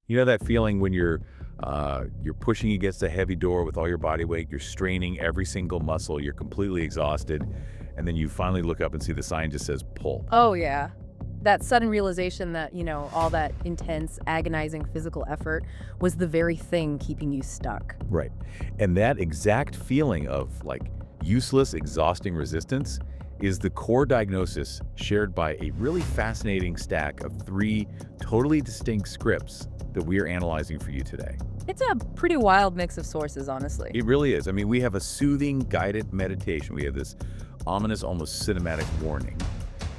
You know that feeling when you're pushing against a heavy door with all your body weight, you're straining every single muscle, you're completely exhausted, and then you finally look up and see the sign just says pull. Oh, yeah. That sudden realization that, all that intense, agonizing physical effort was the very thing keeping you stuck. Right. And that exact feeling of like useless, exhausting resistance is the core diagnosis shared by a really fascinating stack of 3 totally distinct scripts that we are analyzing for you today. It's a pretty wild mix of sources, honestly. It really is. I mean, we have a soothing, guided meditation. We have this ominous, almost cinematic warning.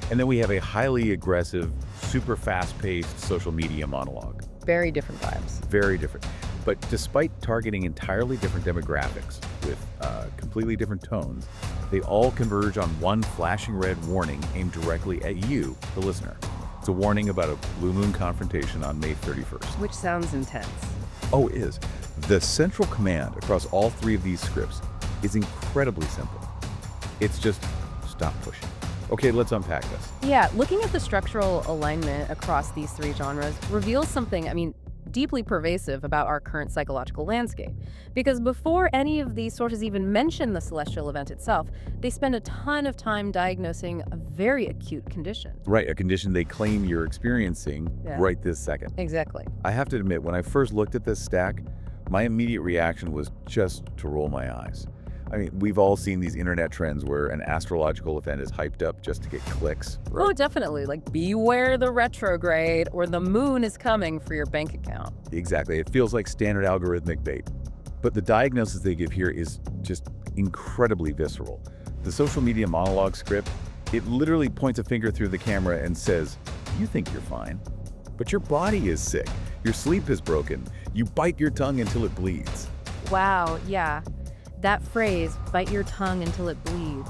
And then we have a highly aggressive, super fast-paced social media monologue. Very different vibes. Very different. But despite targeting entirely different demographics with completely different tones, they all converge on one flashing red warning aimed directly at you, the listener. It's a warning about a blue moon confrontation on May 31st. Which sounds intense. Oh, it is. The central command across all 3 of these scripts is incredibly simple. It's just stop pushing. Okay, let's unpack this. Yeah, looking at the structural alignment across these 3 genres reveals something, deeply pervasive about our current psychological landscape. Because before any of these sources even mention the celestial event itself, they spend a ton of time diagnosing a very acute condition. Right, a condition they claim you're experiencing right this second. Exactly. I have to admit, when I first looked at this stack, my immediate reaction was just to roll my eyes. I mean, we've all seen these internet trends where an astrological event is hyped up just to get clicks. Right? Oh, definitely. Like, beware the retrograde or the moon is coming for your bank account. Exactly. It feels like standard algorithmic bait. But the diagnosis they give here is just incredibly visceral. The social media monologue script, it literally points a finger through the camera and says, you think you're fine, but your body is sick. Your sleep is broken. You bite your tongue until it bleeds. Wow, yeah. That phrase, bite your tongue until it bleeds,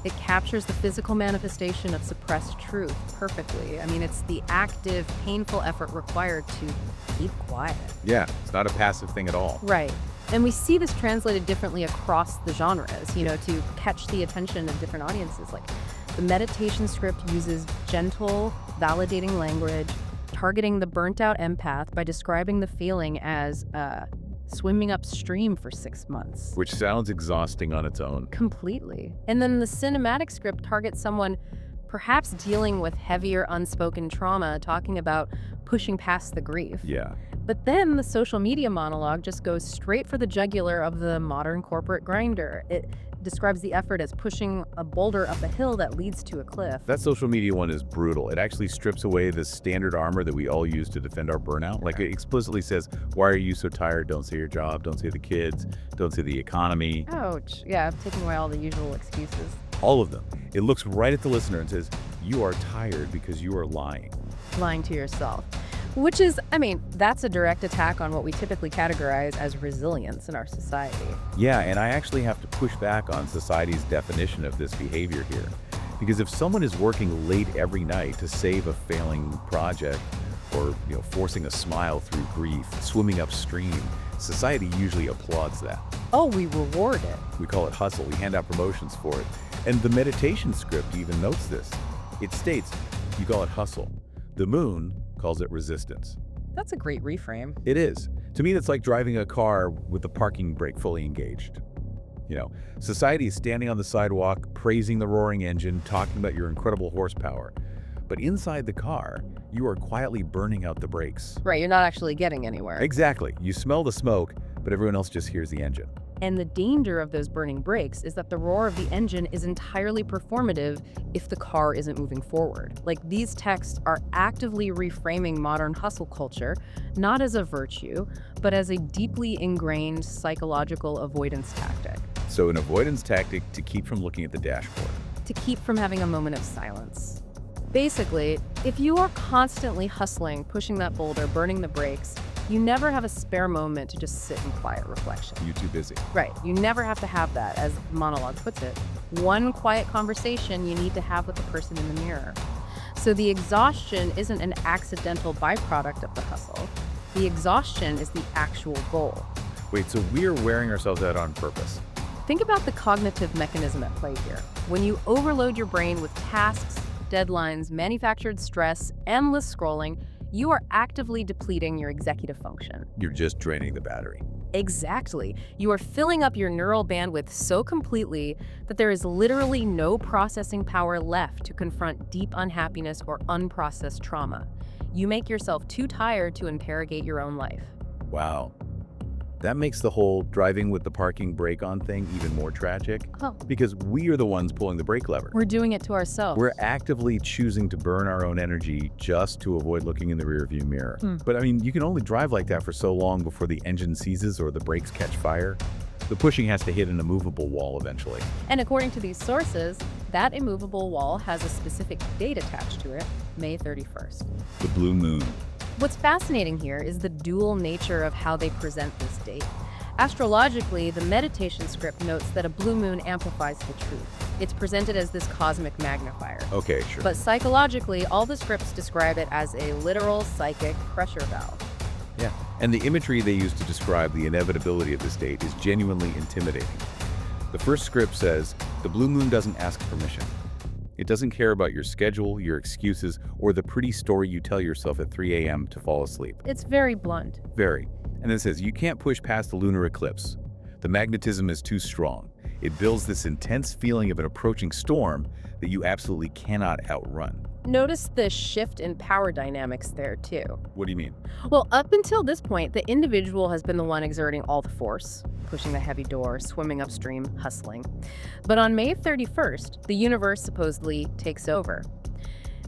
it captures the physical manifestation of suppressed truth perfectly. It's the active, painful effort required to keep quiet. Yeah, it's not a passive thing at all. Right. And we see this translated differently across the genres, to catch the attention of different audiences. Like, the meditation script uses gentle, validating language, targeting the burnt-out empath by describing the feeling as swimming upstream for 6 months. Which sounds exhausting on its own. Completely. And then the cinematic script targets someone perhaps dealing with heavier unspoken trauma, talking about pushing past the grief. Yeah. But then the social media monologue just goes straight for the jugular of the modern corporate grinder. It describes the effort as pushing a boulder up a hill that leads to a cliff. That social media one is brutal. It actually strips away the standard armor that we all use to defend our burnout. Like, it explicitly says, why are you so tired? Don't say your job. Don't say the kids. Don't say the economy. Ouch. Yeah, taking away all the usual excuses. All of them. It looks right at the listener and says, you are tired because you are lying. Lying to yourself. Which is, that's a direct attack on what we typically categorize as resilience in our society. Yeah, and I actually have to push back on society's definition of this behavior here. Because if someone is working late every night to save a failing project, or forcing a smile through grief, swimming upstream, society usually applauds that. Oh, we reward it. We call it hustle. We hand out promotions for it. And the meditation script even notes this. It states, you call it hustle. The moon calls it resistance. That's a great reframe. It is. To me, that's like driving a car with the parking brake fully engaged. Society is standing on the sidewalk, praising the roaring engine, talking about your incredible horsepower. But inside the car, you are quietly burning out the brakes. Right, you're not actually getting anywhere. Exactly. You smell the smoke, but everyone else just hears the engine. And the danger of those burning brakes is that the roar of the engine is entirely performative if the car isn't moving forward. Like, these texts are actively reframing modern hustle culture, not as a virtue, but as a deeply ingrained psychological avoidance tactic. So an avoidance tactic to keep from looking at the dashboard. To keep from having a moment of silence. Basically, if you are constantly hustling, pushing that boulder, burning the brakes, you never have a spare moment to just sit in quiet reflection. You're too busy. Right. You never have to have that, as the monologue puts it. One quiet conversation you need to have with the person in the mirror. So the exhaustion isn't an accidental byproduct of the hustle. The exhaustion is the actual goal. Wait, so we're wearing ourselves out on purpose? Think about the cognitive mechanism at play here. When you overload your brain with tasks, deadlines, manufactured stress, endless scrolling, you are actively depleting your executive function. You're just draining the battery. Exactly. You are filling up your neural bandwidth so completely that there is literally no processing power left to confront deep unhappiness or unprocessed trauma. You make yourself too tired to interrogate your own life. Wow. That makes the whole driving with the parking brake on thing even more tragic, Oh. because we are the ones pulling the brake lever. We're doing it to ourselves. We're actively choosing to burn our own energy just to avoid looking in the rearview mirror. But I mean, you can only drive like that for so long before the engine seizes or the brakes catch fire. The pushing has to hit an immovable wall eventually. And according to these sources, that immovable wall has a specific date attached to it, May 31st. The blue moon. What's fascinating here is the dual nature of how they present this date. Astrologically, the meditation script notes that a blue moon amplifies the truth. It's presented as this cosmic magnifier. Okay, sure. But psychologically, all the scripts describe it as a literal psychic pressure valve. Yeah, and the imagery they use to describe the inevitability of this date is genuinely intimidating. The first script says, the blue moon doesn't ask permission. It doesn't care about your schedule, your excuses, or the pretty story you tell yourself at 3 a.m. to fall asleep. It's very blunt. Very. And then it says, you can't push past the lunar eclipse. The magnetism is too strong. It builds this intense feeling of an approaching storm that you absolutely cannot outrun. Notice the shift in power dynamics there, too. What do you mean? Well, up until this point, the individual has been the one exerting all the force, pushing the heavy door, swimming upstream, hustling. But on May 31st, the universe supposedly takes over.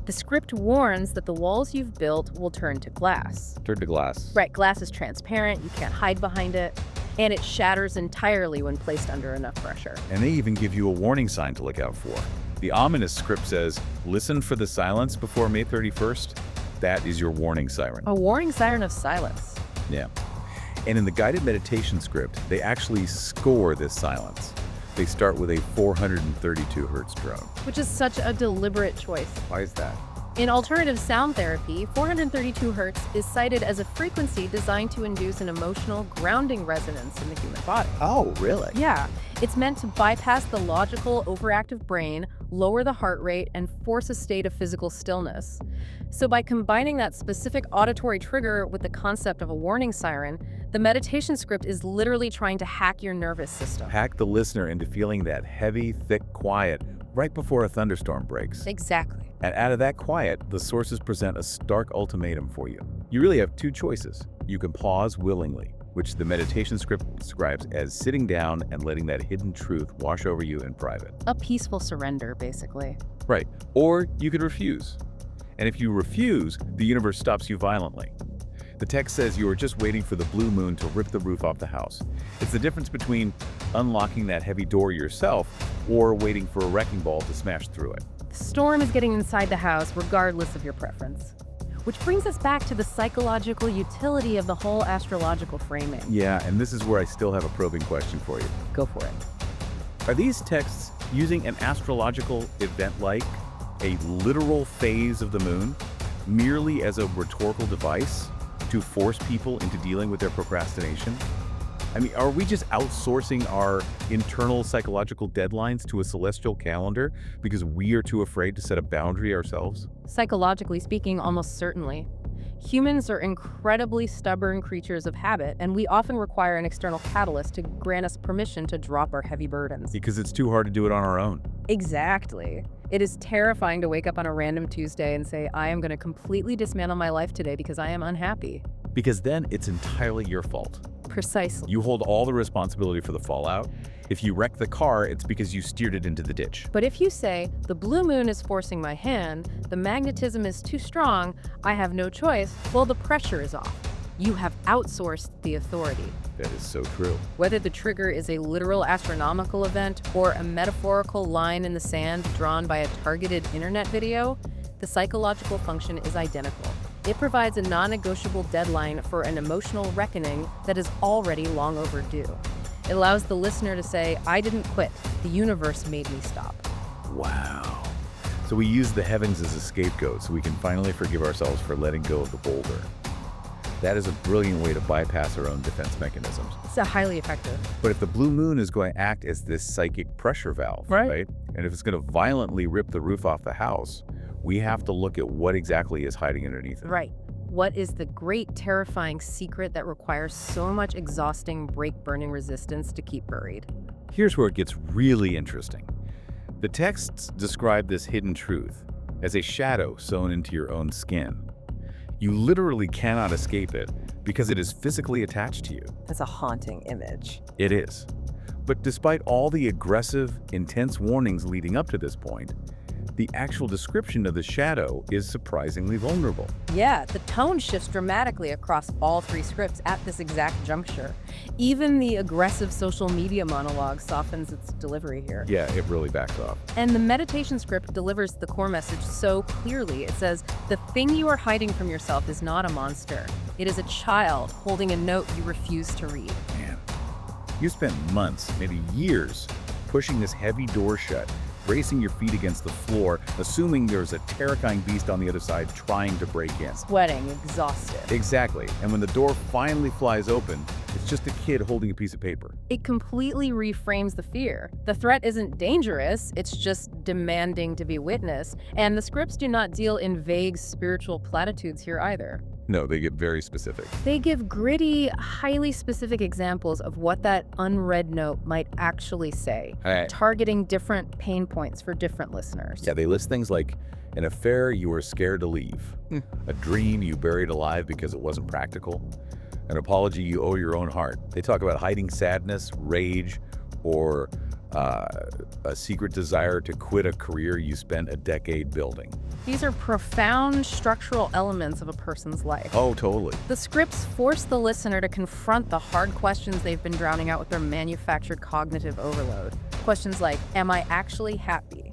The script warns that the walls you've built will turn to glass. Turn to glass. Right, glass is transparent, you can't hide behind it, and it shatters entirely when placed under enough pressure. And they even give you a warning sign to look out for. The ominous script says, listen for the silence before May 31st. That is your warning siren. A warning siren of silence. Yeah. And in the guided meditation script, they actually score this silence. They start with a 432 hertz drone. Which is such a deliberate choice. Why is that? In alternative sound therapy, 432 hertz is cited as a frequency designed to induce an emotional grounding resonance in the human body. Oh, really? Yeah, it's meant to bypass the logical, overactive brain, lower the heart rate, and force a state of physical stillness. So by combining that specific auditory trigger with the concept of a warning siren, the meditation script is literally trying to hack your nervous system. Hack the listener into feeling that heavy, thick quiet right before a thunderstorm breaks. Exactly. And out of that quiet, the sources present a stark ultimatum for you. You really have two choices. You can pause willingly, which the meditation script describes as sitting down and letting that hidden truth wash over you in private. A peaceful surrender, basically. Right. Or you could refuse. And if you refuse, the universe stops you violently. The text says you are just waiting for the blue moon to rip the roof off the house. It's the difference between unlocking that heavy door yourself or waiting for a wrecking ball to smash through it. The storm is getting inside the house regardless of your preference. Which brings us back to the psychological utility of the whole astrological framing. Yeah, and this is where I still have a probing question for you. Go for it. Are these texts using an astrological event like a literal phase of the moon merely as a rhetorical device to force people into dealing with their procrastination? I mean, are we just outsourcing our internal psychological deadlines to a celestial calendar because we are too afraid to set a boundary ourselves? Psychologically speaking, almost certainly. Humans are incredibly stubborn creatures of habit, and we often require an external catalyst to grant us permission to drop our heavy burdens. Because it's too hard to do it on our own. Exactly. It is terrifying to wake up on a random Tuesday and say, I am going to completely dismantle my life today because I am unhappy. Because then it's entirely your fault. Precisely. You hold all the responsibility for the fallout. If you wreck the car, it's because you steered it into the ditch. But if you say, the blue moon is forcing my hand, the magnetism is too strong, I have no choice, well, the pressure is off. You have outsourced the authority. That is so true. Whether the trigger is a literal astronomical event or a metaphorical line in the sand drawn by a targeted internet video, the psychological function is identical. It provides a non-negotiable deadline for an emotional reckoning that is already long overdue. It allows the listener to say, I didn't quit, the universe made me stop. Wow. So we use the heavens as a scapegoat so we can finally forgive ourselves for letting go of the boulder. That is a brilliant way to bypass our own defense mechanisms. It's highly effective. But if the blue moon is going to act as this psychic pressure valve, right? And if it's going to violently rip the roof off the house, we have to look at what exactly is hiding underneath it. Right. What is the great, terrifying secret that requires so much exhausting, brake-burning resistance to keep buried? Here's where it gets really interesting. The texts describe this hidden truth as a shadow sewn into your own skin. You literally cannot escape it because it is physically attached to you. That's a haunting image. It is. But despite all the aggressive, intense warnings leading up to this point, the actual description of the shadow is surprisingly vulnerable. Yeah, the tone shifts dramatically across all three scripts at this exact juncture. Even the aggressive social media monologue softens its delivery here. Yeah, it really backs off. And the meditation script delivers the core message so clearly. It says, the thing you are hiding from yourself is not a monster. It is a child holding a note you refuse to read. Man, you spent months, maybe years, pushing this heavy door shut, bracing your feet against the floor, assuming there's a terrifying beast on the other side trying to break in. Sweating, exhausted. Exactly. And when the door finally flies open, it's just a kid holding a piece of paper. It completely reframes the fear. The threat isn't dangerous, it's just demanding to be witnessed. And the scripts do not deal in vague spiritual platitudes here either. No, they get very specific. They give gritty, highly specific examples of what that unread note might actually say, targeting different pain points for different listeners. Yeah, they list things like an affair you were scared to leave, a dream you buried alive because it wasn't practical, an apology you owe your own heart. They talk about hiding sadness, rage, or a secret desire to quit a career you spent a decade building. These are profound structural elements of a person's life. Oh, totally. The scripts force the listener to confront the hard questions they've been drowning out with their manufactured cognitive overload. Questions like, am I actually happy?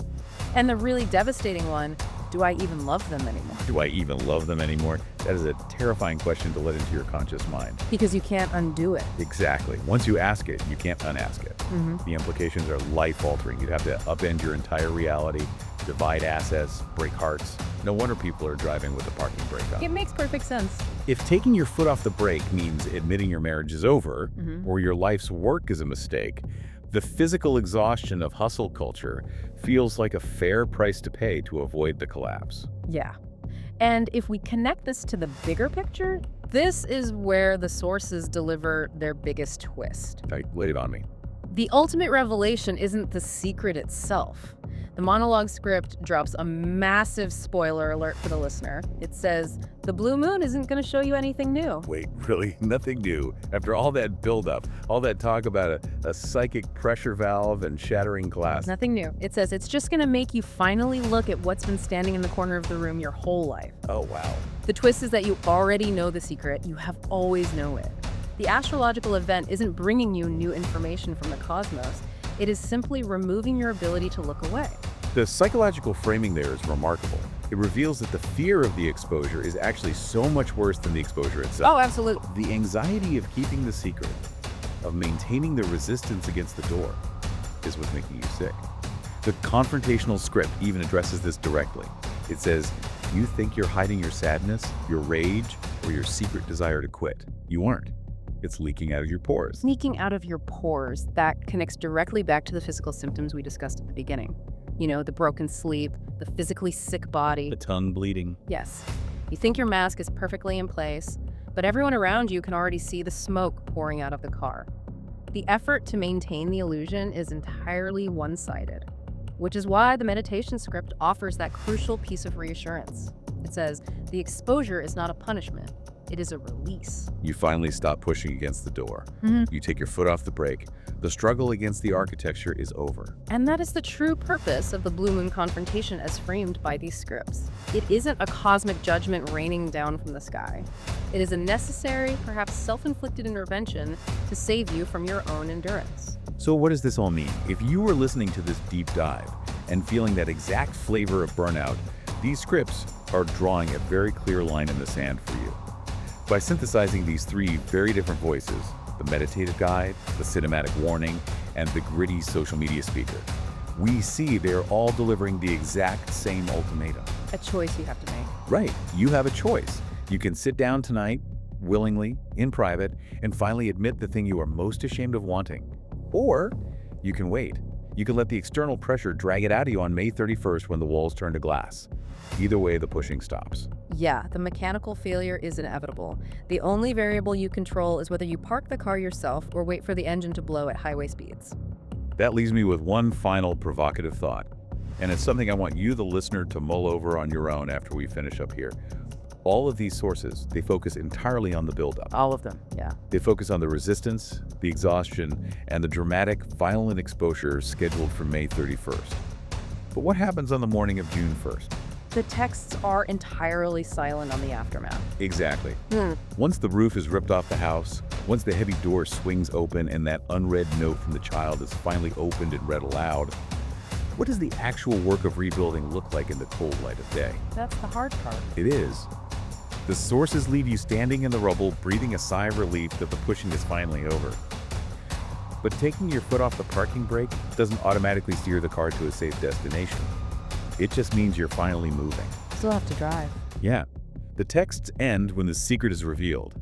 And the really devastating one, do I even love them anymore? Do I even love them anymore? That is a terrifying question to let into your conscious mind. Because you can't undo it. Exactly. Once you ask it, you can't unask it. The implications are life-altering. You'd have to upend your entire reality, divide assets, break hearts. No wonder people are driving with the parking brake on. It makes perfect sense. If taking your foot off the brake means admitting your marriage is over, or your life's work is a mistake, the physical exhaustion of hustle culture feels like a fair price to pay to avoid the collapse. Yeah. And if we connect this to the bigger picture, this is where the sources deliver their biggest twist. All right, lay it on me. The ultimate revelation isn't the secret itself. The monologue script drops a massive spoiler alert for the listener. It says, the blue moon isn't going to show you anything new. Wait, really? Nothing new? After all that buildup, all that talk about a psychic pressure valve and shattering glass. Nothing new. It says it's just going to make you finally look at what's been standing in the corner of the room your whole life. Oh, wow. The twist is that you already know the secret. You have always known it. The astrological event isn't bringing you new information from the cosmos. It is simply removing your ability to look away. The psychological framing there is remarkable. It reveals that the fear of the exposure is actually so much worse than the exposure itself. Oh, absolutely. The anxiety of keeping the secret, of maintaining the resistance against the door, is what's making you sick. The confrontational script even addresses this directly. It says, you think you're hiding your sadness, your rage, or your secret desire to quit. You aren't. It's leaking out of your pores. Sneaking out of your pores, that connects directly back to the physical symptoms we discussed at the beginning. You know, the broken sleep, the physically sick body. The tongue bleeding. Yes. You think your mask is perfectly in place, but everyone around you can already see the smoke pouring out of the car. The effort to maintain the illusion is entirely one-sided, which is why the meditation script offers that crucial piece of reassurance. It says, the exposure is not a punishment. It is a release. You finally stop pushing against the door. You take your foot off the brake. The struggle against the architecture is over. And that is the true purpose of the Blue Moon confrontation as framed by these scripts. It isn't a cosmic judgment raining down from the sky. It is a necessary, perhaps self-inflicted intervention to save you from your own endurance. So what does this all mean? If you were listening to this deep dive and feeling that exact flavor of burnout, these scripts are drawing a very clear line in the sand for you. By synthesizing these three very different voices, the meditative guide, the cinematic warning, and the gritty social media speaker, we see they're all delivering the exact same ultimatum. A choice you have to make. Right, you have a choice. You can sit down tonight, willingly, in private, and finally admit the thing you are most ashamed of wanting. Or you can wait. You can let the external pressure drag it out of you on May 31st when the walls turn to glass. Either way, the pushing stops. Yeah, the mechanical failure is inevitable. The only variable you control is whether you park the car yourself or wait for the engine to blow at highway speeds. That leaves me with one final provocative thought, and it's something I want you, the listener, to mull over on your own after we finish up here. All of these sources, they focus entirely on the buildup. All of them, yeah. They focus on the resistance, the exhaustion, and the dramatic, violent exposure scheduled for May 31st. But what happens on the morning of June 1st? The texts are entirely silent on the aftermath. Exactly. Once the roof is ripped off the house, once the heavy door swings open and that unread note from the child is finally opened and read aloud, what does the actual work of rebuilding look like in the cold light of day? That's the hard part. It is. The sources leave you standing in the rubble, breathing a sigh of relief that the pushing is finally over. But taking your foot off the parking brake doesn't automatically steer the car to a safe destination. It just means you're finally moving. Still have to drive. Yeah, the texts end when the secret is revealed.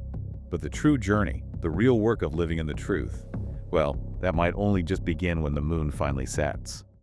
But the true journey, the real work of living in the truth, well, that might only just begin when the moon finally sets.